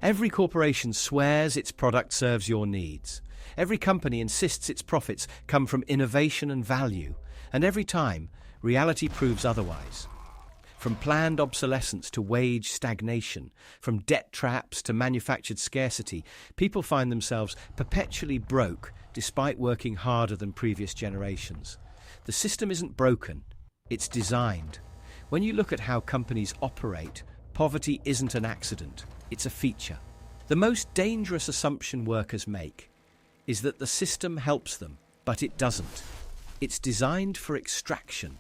Every corporation swears its product serves your needs. Every company insists its profits come from innovation and value. And every time, reality proves otherwise. From planned obsolescence to wage stagnation, from debt traps to manufactured scarcity, people find themselves perpetually broke despite working harder than previous generations. The system isn't broken, it's designed. When you look at how companies operate, poverty isn't an accident, it's a feature. The most dangerous assumption workers make is that the system helps them, but it doesn't. It's designed for extraction.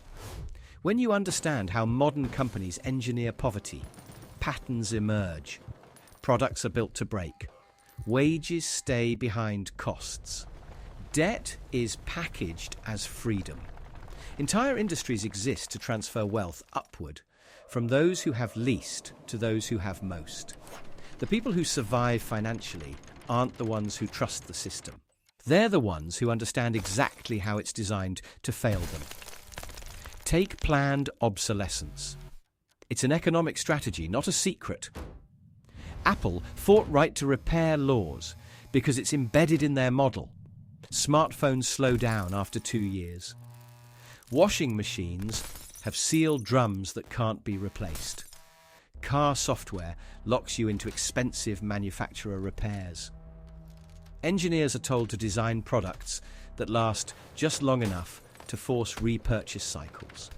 When you understand how modern companies engineer poverty, patterns emerge. Products are built to break. Wages stay behind costs. Debt is packaged as freedom. Entire industries exist to transfer wealth upward, from those who have least to those who have most. The people who survive financially aren't the ones who trust the system. They're the ones who understand exactly how it's designed to fail them. Take planned obsolescence. It's an economic strategy, not a secret. Apple fought right to repair laws because it's embedded in their model. Smartphones slow down after 2 years. Washing machines have sealed drums that can't be replaced. Car software locks you into expensive manufacturer repairs. Engineers are told to design products that last just long enough to force repurchase cycles.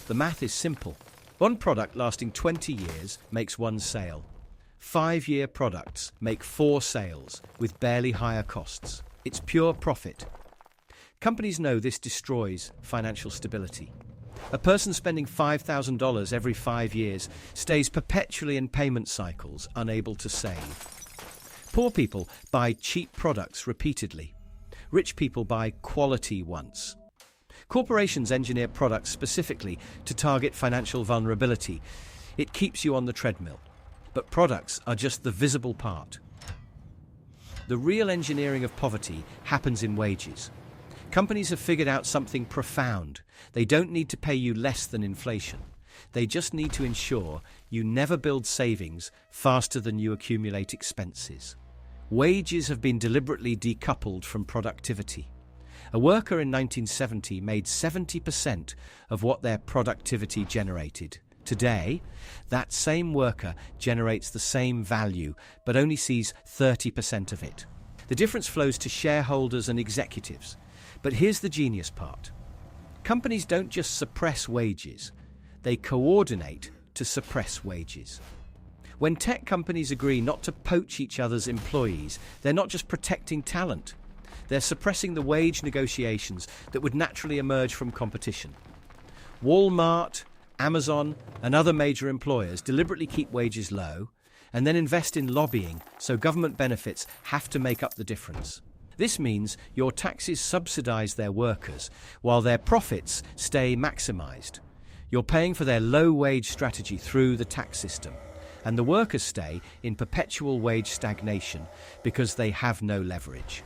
The math is simple. One product lasting 20 years makes one sale. 5-year products make 4 sales with barely higher costs. It's pure profit. Companies know this destroys financial stability. A person spending $5,000 every 5 years stays perpetually in payment cycles, unable to save. Poor people buy cheap products repeatedly. Rich people buy quality once. Corporations engineer products specifically to target financial vulnerability. It keeps you on the treadmill. But products are just the visible part. The real engineering of poverty happens in wages. Companies have figured out something profound. They don't need to pay you less than inflation. They just need to ensure you never build savings faster than you accumulate expenses. Wages have been deliberately decoupled from productivity. A worker in 1970 made 70% of what their productivity generated. Today, that same worker generates the same value, but only sees 30% of it. The difference flows to shareholders and executives. But here's the genius part. Companies don't just suppress wages, they coordinate to suppress wages. When tech companies agree not to poach each other's employees, they're not just protecting talent, they're suppressing the wage negotiations that would naturally emerge from competition. Walmart, Amazon, and other major employers deliberately keep wages low and then invest in lobbying so government benefits have to make up the difference. This means your taxes subsidize their workers while their profits stay maximized. You're paying for their low-wage strategy through the tax system, and the workers stay in perpetual wage stagnation because they have no leverage.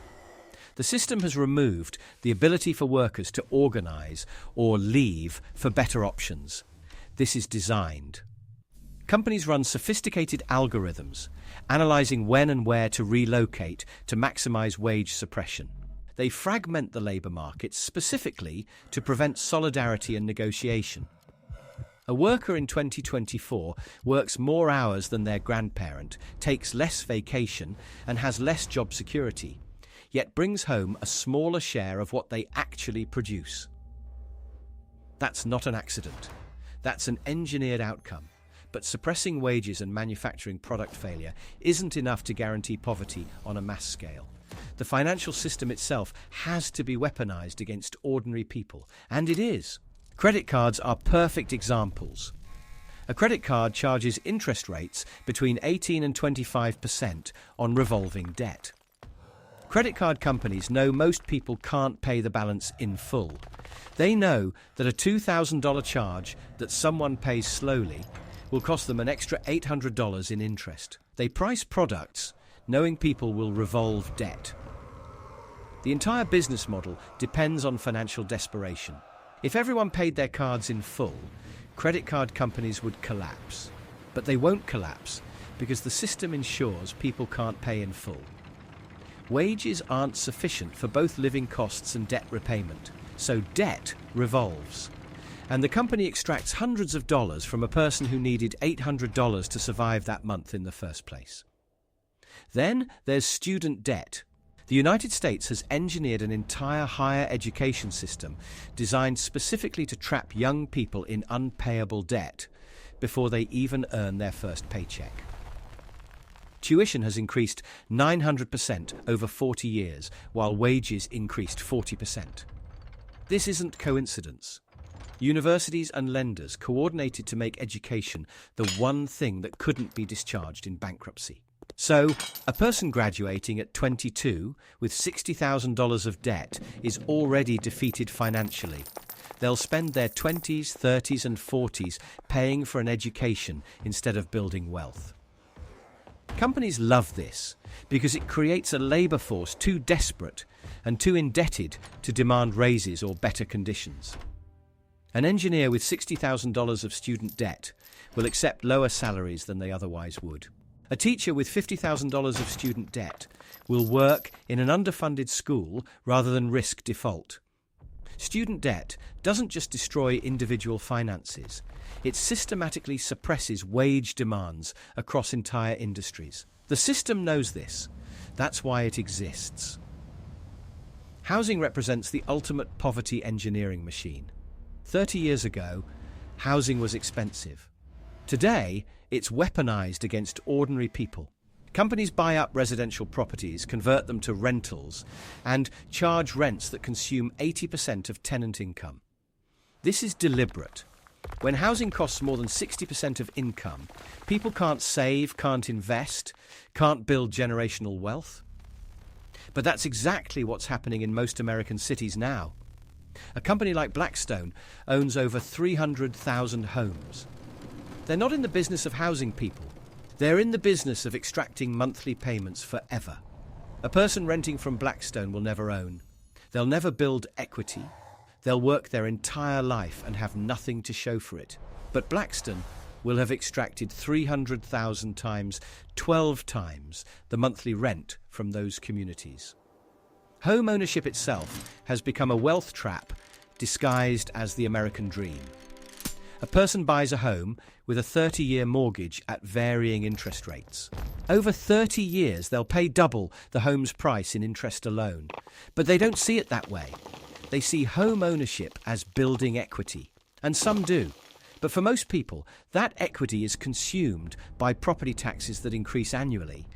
The system has removed the ability for workers to organize or leave for better options. This is designed. Companies run sophisticated algorithms, analyzing when and where to relocate to maximize wage suppression. They fragment the labor market specifically to prevent solidarity and negotiation. A worker in 2024 works more hours than their grandparent, takes less vacation, and has less job security, yet brings home a smaller share of what they actually produce. That's not an accident. That's an engineered outcome. But suppressing wages and manufacturing product failure isn't enough to guarantee poverty on a mass scale. The financial system itself has to be weaponized against ordinary people, and it is. Credit cards are perfect examples. A credit card charges interest rates between 18 and 25% on revolving debt. Credit card companies know most people can't pay the balance in full. They know that a $2,000 charge that someone pays slowly will cost them an extra $800 in interest. They price products knowing people will revolve debt. The entire business model depends on financial desperation. If everyone paid their cards in full, credit card companies would collapse. But they won't collapse because the system ensures people can't pay in full. Wages aren't sufficient for both living costs and debt repayment, so debt revolves. And the company extracts hundreds of dollars from a person who needed $800 to survive that month in the first place. Then there's student debt. The United States has engineered an entire higher education system designed specifically to trap young people in unpayable debt before they even earn their first paycheck. Tuition has increased 900% over 40 years, while wages increased 40%. This isn't coincidence. Universities and lenders coordinated to make education the one thing that couldn't be discharged in bankruptcy. So, a person graduating at 22 with $60,000 of debt is already defeated financially. They'll spend their 20s, 30s and 40s paying for an education instead of building wealth. Companies love this because it creates a labour force too desperate and too indebted to demand raises or better conditions. An engineer with $60,000 of student debt will accept lower salaries than they otherwise would. A teacher with $50,000 of student debt will work in an underfunded school rather than risk default. Student debt doesn't just destroy individual finances, it systematically suppresses wage demands across entire industries. The system knows this. That's why it exists. Housing represents the ultimate poverty engineering machine. 30 years ago, housing was expensive. Today, it's weaponized against ordinary people. Companies buy up residential properties, convert them to rentals, and charge rents that consume 80% of tenant income. This is deliberate. When housing costs more than 60% of income, people can't save, can't invest, can't build generational wealth. But that's exactly what's happening in most American cities now. A company like Blackstone owns over 300,000 homes. They're not in the business of housing people. They're in the business of extracting monthly payments forever. A person renting from Blackstone will never own. They'll never build equity. They'll work their entire life and have nothing to show for it. But Blackstone will have extracted 300,000 times, 12 times the monthly rent from those communities. Home ownership itself has become a wealth trap disguised as the American dream. A person buys a home with a 30-year mortgage at varying interest rates. Over 30 years, they'll pay double the home's price in interest alone. But they don't see it that way. They see home ownership as building equity. And some do. But for most people, that equity is consumed by property taxes that increase annually,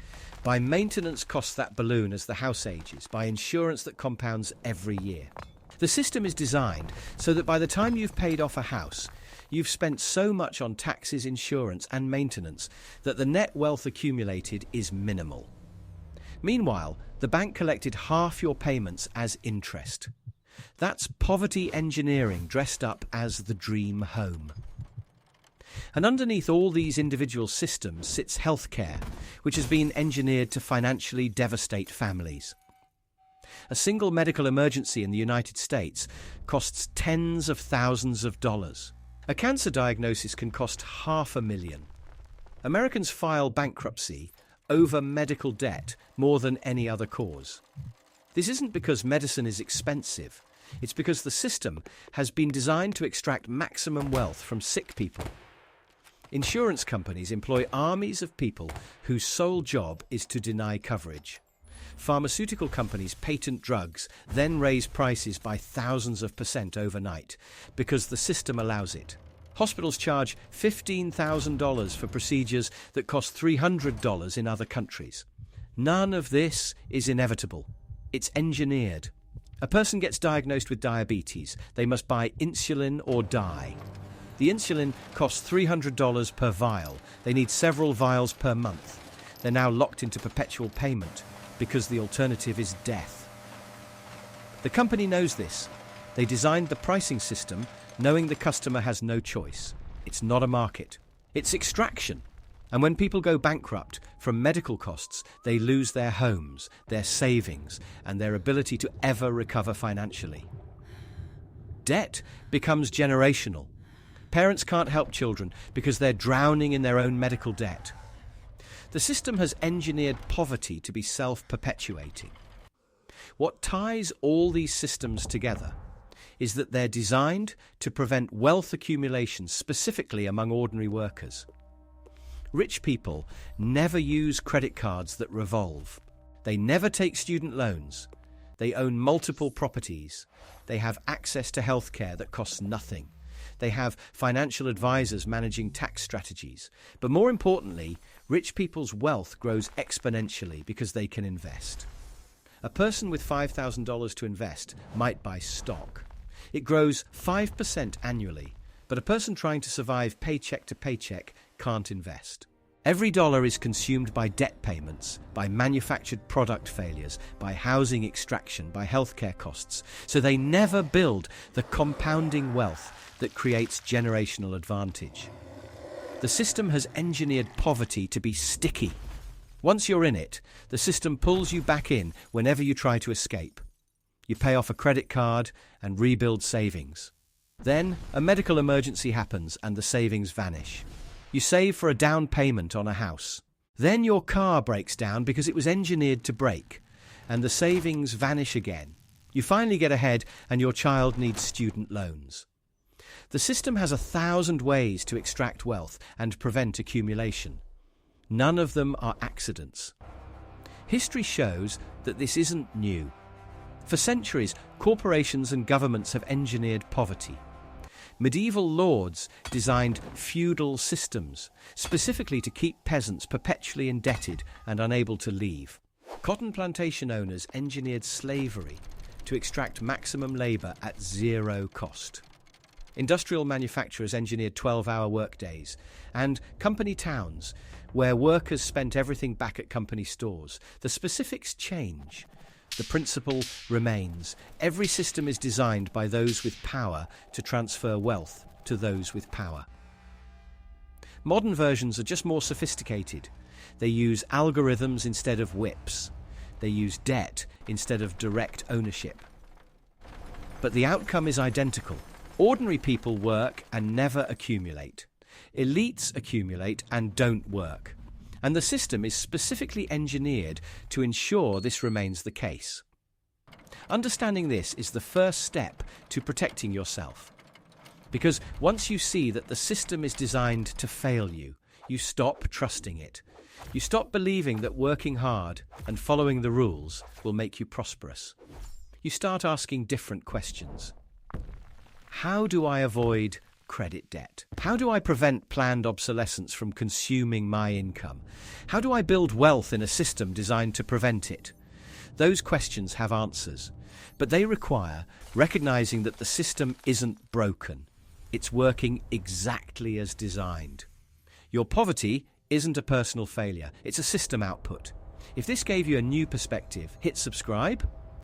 by maintenance costs that balloon as the house ages, by insurance that compounds every year. The system is designed so that by the time you've paid off a house, you've spent so much on taxes, insurance and maintenance that the net wealth accumulated is minimal. Meanwhile, the bank collected half your payments as interest. That's poverty engineering dressed up as the dream home. And underneath all these individual systems sits healthcare, which has been engineered to financially devastate families. A single medical emergency in the United States costs tens of thousands of dollars. A cancer diagnosis can cost $500,000. Americans file bankruptcy over medical debt more than any other cause. This isn't because medicine is expensive. It's because the system has been designed to extract maximum wealth from sick people. Insurance companies employ armies of people whose sole job is to deny coverage. Pharmaceutical companies patent drugs, then raise prices by thousands of % overnight because the system allows it. Hospitals charge $15,000 for procedures that cost $300 in other countries. None of this is inevitable. It's engineered. A person gets diagnosed with diabetes. They must buy insulin or die. The insulin costs $300 per vial. They need several vials per month. They're now locked into perpetual payment because the alternative is death. The company knows this. They designed the pricing system knowing the customer has no choice. It's not a market. It's extraction. And when people go bankrupt from medical costs, they lose their homes, their savings, and their ability to ever recover financially. Debt becomes generational. Parents can't help children because they're drowning in their own medical debt. The system has engineered poverty to be self-perpetuating. What ties all these systems together is that they're designed to prevent wealth accumulation, specifically among ordinary workers. Rich people never use credit cards that revolve. They never take student loans. They own multiple properties. They have access to healthcare that costs nothing. They have financial advisors managing tax strategies. But more importantly, rich people's wealth grows exponentially because they can invest. A person with $5,000 to invest might buy stock. It grows 5% annually, but a person trying to survive paycheck to paycheck can't invest. Every dollar is consumed by debt payments, by manufactured product failures, by housing extraction, by healthcare costs, so they never build the compounding wealth that creates generational advantage. The system has engineered poverty to be sticky. Once you're in it, the system pulls you back in whenever you try to escape. You pay off a credit card and rebuild savings. Then a medical emergency happens and the savings vanish. You save for a down payment on a house. Then your car breaks down because it was engineered to break, and the savings vanish again. You finally get ahead and your child needs student loans. The system has 1,000 ways to extract wealth and prevent accumulation. None of them are accidents. History shows that this isn't new. For centuries, corporations and governments have engineered poverty. Medieval lords designed feudal systems, specifically to keep peasants perpetually indebted and unable to leave. Cotton plantation owners engineered slavery to extract maximum labor at zero cost. Industrial manufacturers engineered 12-hour workdays, and company towns, where workers spent everything back at company stores. The specifics change. The principle remains. Every system is designed by those with power to transfer wealth to those with power. Modern versions are just more sophisticated. They use algorithms instead of whips. They use debt instead of direct ownership. But the outcome is identical. Ordinary people work and never accumulate. Elites accumulate and don't work. And the system is specifically engineered to ensure this remains the case. Understanding this is the first step to protecting yourself. Because once you see that the system is designed to fail you, you stop trusting it. You stop believing that working hard and following the rules will make you prosperous. You start asking different questions. How do I avoid credit debt? How do I prevent planned obsolescence from consuming my income? How do I build wealth in a system designed to prevent it? Those questions have answers, but they require recognizing that the system isn't broken. It's working exactly as designed. Your poverty isn't a personal failure, it's a system output. If this gave you a new perspective, hit subscribe